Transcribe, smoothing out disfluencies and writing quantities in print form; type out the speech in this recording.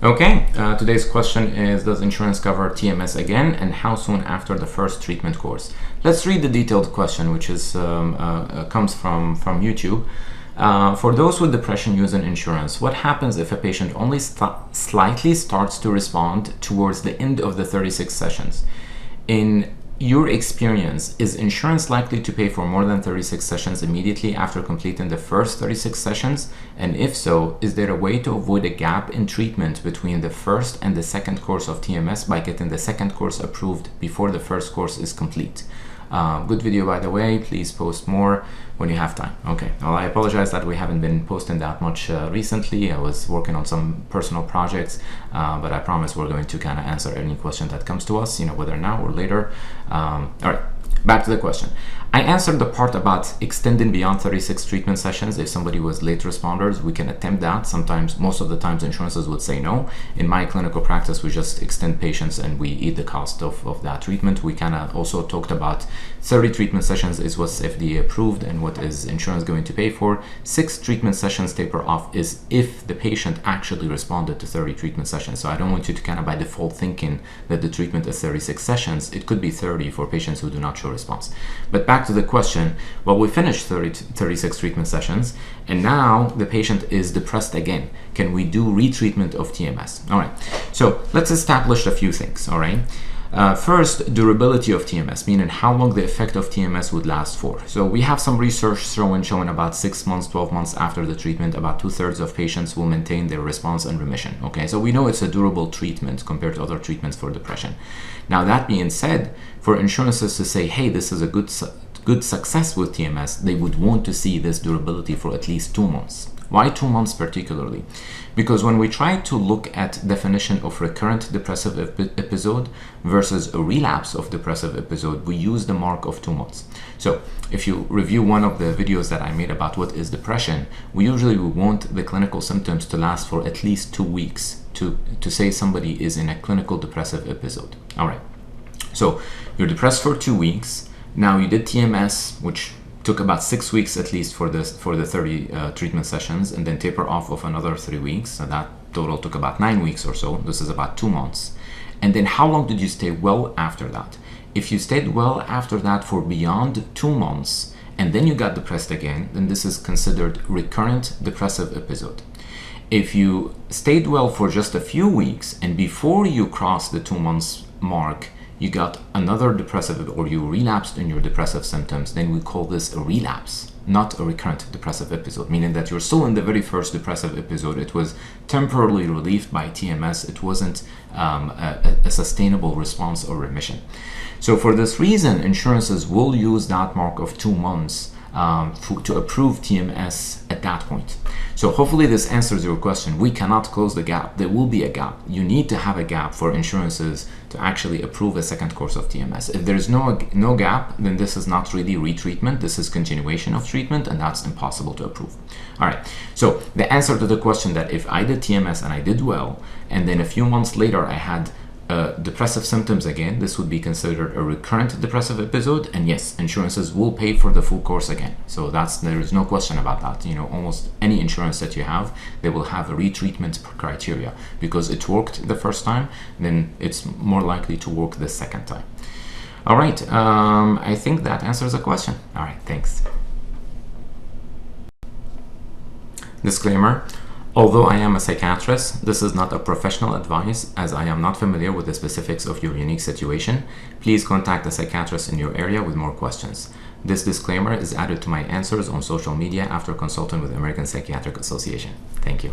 Okay, today's question is, does insurance cover TMS again, and how soon after the first treatment course? Let's read the detailed question, which is comes from YouTube. For those with depression using insurance, what happens if a patient only slightly starts to respond towards the end of the 36 sessions? In your experience, is insurance likely to pay for more than 36 sessions immediately after completing the first 36 sessions? And if so, is there a way to avoid a gap in treatment between the first and the second course of TMS by getting the second course approved before the first course is complete? Good video, by the way. Please post more when you have time. Okay, well, I apologize that we haven't been posting that much recently. I was working on some personal projects, but I promise we're going to kind of answer any question that comes to us, whether now or later. All right, back to the question. I answered the part about extending beyond 36 treatment sessions. If somebody was late responders, we can attempt that. Sometimes, most of the times, insurances would say no. In my clinical practice, we just extend patients and we eat the cost of that treatment. We kind of also talked about 30 treatment sessions is what's FDA approved and what is insurance going to pay for. 6 treatment sessions taper off is if the patient actually responded to 30 treatment sessions. So I don't want you to kind of by default thinking that the treatment is 36 sessions. It could be 30 for patients who do not show response. But back to the question, well, we finished 36 treatment sessions, and now the patient is depressed again. Can we do retreatment of TMS? All right, so let's establish a few things, all right? First, durability of TMS, meaning how long the effect of TMS would last for. So we have some research showing about 6 months, 12 months after the treatment, about 2/3 of patients will maintain their response and remission. Okay, so we know it's a durable treatment compared to other treatments for depression. Now, that being said, for insurances to say, hey, this is a good success with TMS, they would want to see this durability for at least 2 months. Why 2 months particularly? Because when we try to look at definition of recurrent depressive episode versus a relapse of depressive episode, we use the mark of 2 months. So if you review one of the videos that I made about what is depression, we usually want the clinical symptoms to last for at least 2 weeks to say somebody is in a clinical depressive episode. All right, so you're depressed for 2 weeks. Now you did TMS, which took about 6 weeks at least for the 30 treatment sessions, and then taper off of another 3 weeks. So that total took about 9 weeks or so. This is about 2 months. And then how long did you stay well after that? If you stayed well after that for beyond 2 months, and then you got depressed again, then this is considered recurrent depressive episode. If you stayed well for just a few weeks, and before you crossed the 2 months mark, you got another depressive, or you relapsed in your depressive symptoms, then we call this a relapse, not a recurrent depressive episode, meaning that you're still in the very first depressive episode. It was temporarily relieved by TMS. It wasn't a sustainable response or remission. So for this reason, insurances will use that mark of 2 months to approve TMS at that point. So hopefully this answers your question. We cannot close the gap. There will be a gap. You need to have a gap for insurances to actually approve a second course of TMS. If there's no gap, then this is not really retreatment. This is continuation of treatment, and that's impossible to approve. All right, so the answer to the question that if I did TMS and I did well, and then a few months later I had depressive symptoms again, this would be considered a recurrent depressive episode, and yes, insurances will pay for the full course again. So there is no question about that. Almost any insurance that you have, they will have a retreatment criteria, because it worked the first time, then it's more likely to work the second time. All right, I think that answers the question. All right, thanks. Disclaimer. Although I am a psychiatrist, this is not a professional advice, as I am not familiar with the specifics of your unique situation. Please contact a psychiatrist in your area with more questions. This disclaimer is added to my answers on social media after consulting with the American Psychiatric Association. Thank you.